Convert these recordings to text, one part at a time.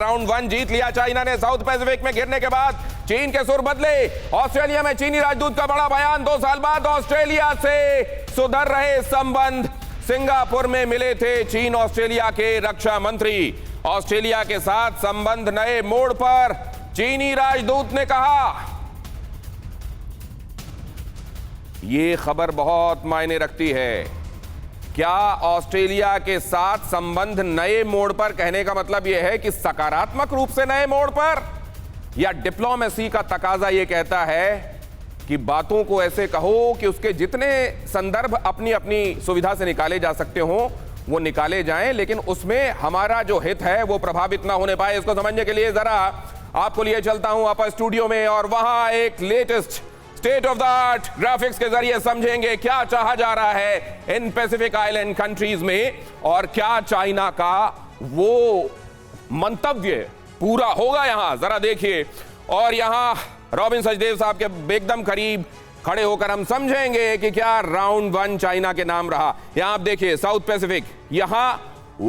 Round 1 जीत लिया China ने। South Pacific में गिरने के बाद चीन के सुर बदले। ऑस्ट्रेलिया में चीनी राजदूत का बड़ा बयान। 2 साल बाद ऑस्ट्रेलिया से सुधर रहे संबंध। सिंगापुर में मिले थे चीन ऑस्ट्रेलिया के रक्षा मंत्री। ऑस्ट्रेलिया के साथ संबंध नए मोड़ पर, चीनी राजदूत ने कहा। यह खबर बहुत मायने रखती है। क्या ऑस्ट्रेलिया के साथ संबंध नए मोड़ पर कहने का मतलब यह है कि सकारात्मक रूप से नए मोड़ पर, या डिप्लोमेसी का तकाजा यह कहता है कि बातों को ऐसे कहो कि उसके जितने संदर्भ अपनी अपनी सुविधा से निकाले जा सकते हो वो निकाले जाएं, लेकिन उसमें हमारा जो हित है वो प्रभावित ना होने पाए। इसको समझने के लिए जरा आपको लिए चलता हूं अपर स्टूडियो में, और वहां एक latest state of the art graphics के जरिए समझेंगे क्या चाहा जा रहा है इन पैसिफिक आइलैंड कंट्रीज में, और क्या चाइना का वो मंतव्य पूरा होगा। यहां जरा देखिए, और यहां रॉबिन सचदेव साहब के एकदम करीब खड़े होकर हम समझेंगे कि क्या राउंड 1 चाइना के नाम रहा। यहां आप देखिए साउथ पैसिफिक, यहां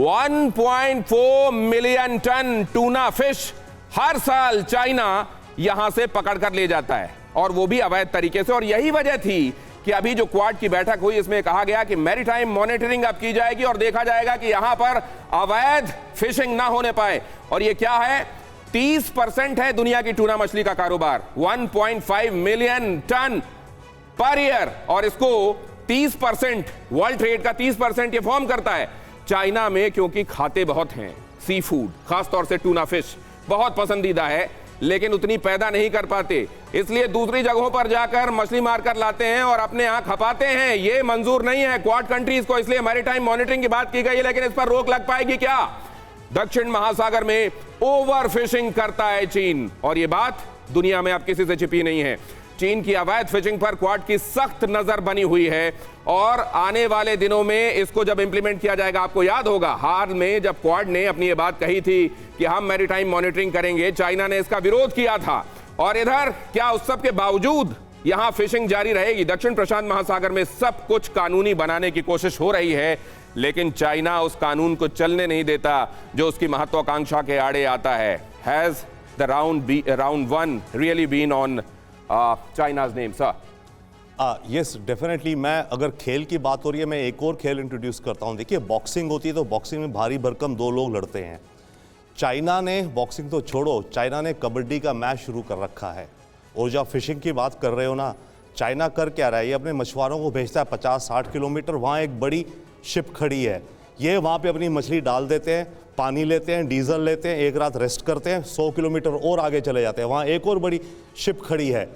1.4 मिलियन टन टूना फिश हर साल चाइना यहां से पकड़ कर ले जाता है, और वो भी अवैध तरीके से। और यही वजह थी कि अभी जो क्वाड की बैठक हुई, इसमें कहा गया कि मैरीटाइम मॉनिटरिंग अब की जाएगी और देखा जाएगा कि यहां पर अवैध फिशिंग ना होने पाए। और ये क्या है, 30% है दुनिया की टूना मछली का कारोबार, 1.5 मिलियन टन पर ईयर, और इसको 30% वर्ल्ड ट्रेड का 30% ये फॉर्म करता है। चाइना में क्योंकि खाते बहुत हैं, सी फूड खासतौर से टूना फिश बहुत पसंदीदा है, लेकिन उतनी पैदा नहीं कर पाते, इसलिए दूसरी जगहों पर जाकर मछली मारकर लाते हैं और अपने यहां खपाते हैं। ये मंजूर नहीं है क्वाड कंट्रीज को, इसलिए मैरीटाइम मॉनिटरिंग की बात की गई है। लेकिन इस पर रोक लग पाएगी क्या? दक्षिण महासागर में ओवर फिशिंग करता है चीन, और यह बात दुनिया में अब किसी से छिपी नहीं है। चीन की अवैध फिशिंग पर क्वाड की सख्त नजर बनी हुई है, और आने वाले दिनों में इसको जब इंप्लीमेंट किया जाएगा, आपको याद होगा हाल में जब क्वाड ने अपनी ये बात कही थी कि हम मैरीटाइम मॉनिटरिंग करेंगे, चाइना ने इसका विरोध किया था। और इधर क्या उस सब के बावजूद यहां फिशिंग जारी रहेगी? दक्षिण प्रशांत महासागर में सब कुछ कानूनी बनाने की कोशिश हो रही है, लेकिन चाइना उस कानून को चलने नहीं देता जो उसकी महत्वाकांक्षा के आड़े आता है। Has the round 1 really been on चाइना's name, sir? Yes definitely. मैं अगर खेल की बात हो रही है, मैं एक और खेल इंट्रोड्यूस करता हूं। देखिए, बॉक्सिंग होती है तो बॉक्सिंग में भारी भरकम 2 लोग लड़ते हैं। चाइना ने बॉक्सिंग तो छोड़ो, चाइना ने कबड्डी का मैच शुरू कर रखा है। और जब फिशिंग की बात कर रहे हो ना, चाइना कर क्या रहा है, ये अपने मछुआरों को भेजता है 50-60 किलोमीटर, वहाँ एक बड़ी शिप खड़ी है, ये वहाँ पे अपनी मछली डाल देते हैं, पानी लेते हैं, डीजल लेते हैं, एक रात रेस्ट करते हैं, 100 किलोमीटर और आगे चले जाते हैं। वहाँ एक और बड़ी शिप खड़ी है,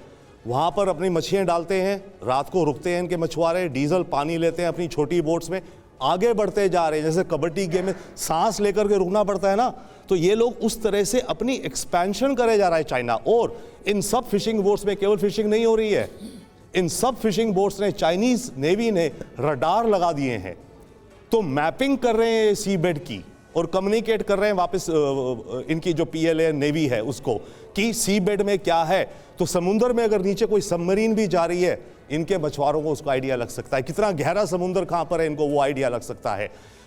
वहाँ पर अपनी मछलियाँ डालते हैं, रात को रुकते हैं इनके मछुआरे, डीजल पानी लेते हैं, अपनी छोटी बोट्स में आगे बढ़ते जा रहे हैं। जैसे कबड्डी गेम में सांस लेकर के रुकना पड़ता है ना, तो ये लोग उस तरह से अपनी एक्सपेंशन करे जा रहा है चाइना। और इन सब फिशिंग बोट्स में केवल फिशिंग नहीं हो रही है, इन सब फिशिंग बोट्स ने चाइनीज नेवी ने रडार लगा दिए हैं, तो मैपिंग कर रहे हैं सी बेड की और कम्युनिकेट कर रहे हैं वापस इनकी जो PLA नेवी है उसको, कि सी बेड में क्या है। तो समुद्र में अगर नीचे कोई सबमरीन भी जा रही है, इनके मछुआरों को उसको आइडिया लग सकता है, कितना गहरा समुद्र कहां पर है, इनको वो आइडिया लग सकता है।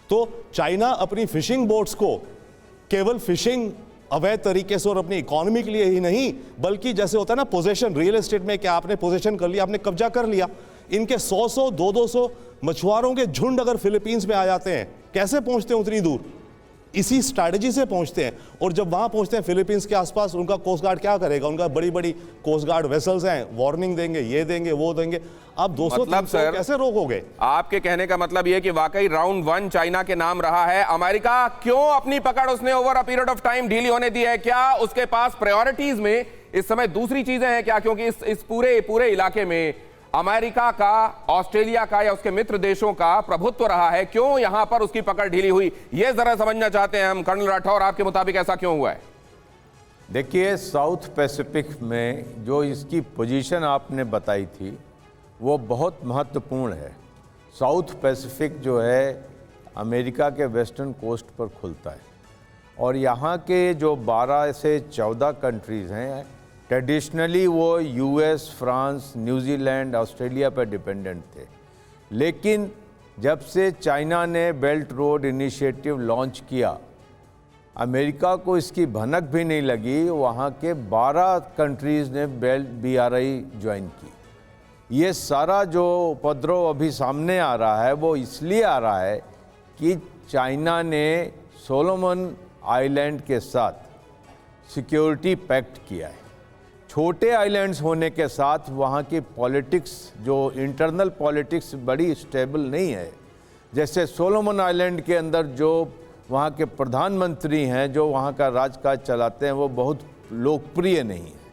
तो चाइना अपनी फिशिंग बोट्स को केवल फिशिंग अवैध तरीके से और अपनी इकोनॉमी के लिए ही नहीं, बल्कि जैसे होता है ना पोजेशन, रियल एस्टेट में क्या आपने पोजेशन कर लिया, आपने कब्जा कर लिया। इनके 100-100, 200 मछुआरों के झुंड अगर फिलीपींस में आ जाते हैं, कैसे पहुंचते हैं उतनी दूर? इसी स्ट्रैटेजी से पहुंचते हैं। और जब वहां पहुंचते हैं फिलीपींस के आसपास, उनका कोस्ट गार्ड क्या करेगा? उनका बड़ी बड़ी कोस्ट गार्ड वेसल्स हैं, वार्निंग देंगे, ये देंगे, वो देंगे। अब 200 कैसे रोकोगे? आपके कहने का मतलब ये कि वाकई राउंड 1 चाइना के नाम रहा है। अमेरिका क्यों अपनी पकड़ उसने over a period of time ढीली होने दी है? क्या उसके पास प्रायोरिटीज में इस समय दूसरी चीजें हैं क्या? क्योंकि इस पूरे इलाके में अमेरिका का, ऑस्ट्रेलिया का या उसके मित्र देशों का प्रभुत्व रहा है। क्यों यहां पर उसकी पकड़ ढीली हुई, यह जरा समझना चाहते हैं हम। कर्नल राठौर, आपके मुताबिक ऐसा क्यों हुआ है? देखिए, साउथ पैसिफिक में जो इसकी पोजीशन आपने बताई थी वो बहुत महत्वपूर्ण है। साउथ पैसिफिक जो है अमेरिका के वेस्टर्न कोस्ट पर खुलता है, और यहाँ के जो 12 से 14 कंट्रीज़ हैं, ट्रेडिशनली वो US, फ्रांस, न्यूजीलैंड, ऑस्ट्रेलिया पर डिपेंडेंट थे। लेकिन जब से चाइना ने बेल्ट रोड इनिशिएटिव लॉन्च किया, अमेरिका को इसकी भनक भी नहीं लगी, वहाँ के 12 कंट्रीज़ ने BRI ज्वाइन की। ये सारा जो उपद्रव अभी सामने आ रहा है वो इसलिए आ रहा है कि चाइना ने सोलोमन आइलैंड के साथ सिक्योरिटी पैक्ट किया है। छोटे आइलैंड्स होने के साथ वहाँ की पॉलिटिक्स, जो इंटरनल पॉलिटिक्स बड़ी स्टेबल नहीं है। जैसे सोलोमन आइलैंड के अंदर जो वहाँ के प्रधानमंत्री हैं, जो वहाँ का राजकाज चलाते हैं, वो बहुत लोकप्रिय नहीं है।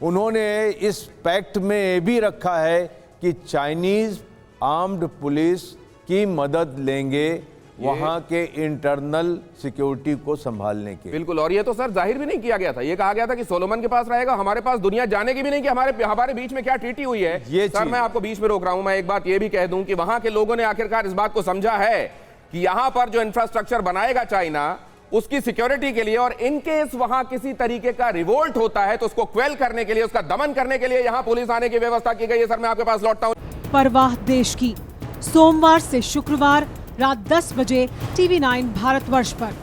उन्होंने इस पैक्ट में ये भी रखा है कि चाइनीज़ आर्म्ड पुलिस की मदद लेंगे वहाँ के इंटरनल सिक्योरिटी को संभालने के। बिल्कुल, और ये तो सर जाहिर भी नहीं किया गया था। ये कहा गया था कि सोलोमन के पास रहेगा, हमारे पास दुनिया जाने की भी नहीं कि हमारे बीच में क्या ट्रीटी हुई है। ये सर मैं आपको बीच में रोक रहा हूं, मैं एक बात ये भी कह दूं कि वहां के लोगों ने आखिरकार इस बात को समझा है कि यहां पर जो इंफ्रास्ट्रक्चर बनाएगा चाइना, उसकी सिक्योरिटी के लिए, और इनकेस वहां किसी तरीके का रिवोल्ट होता है तो उसको क्वेल करने के लिए, उसका दमन करने के लिए यहां पुलिस आने की व्यवस्था की गई है। सर मैं आपके पास लौटता हूं। परवाह देश की, सोमवार से शुक्रवार रात 10 बजे TV9 भारतवर्ष पर।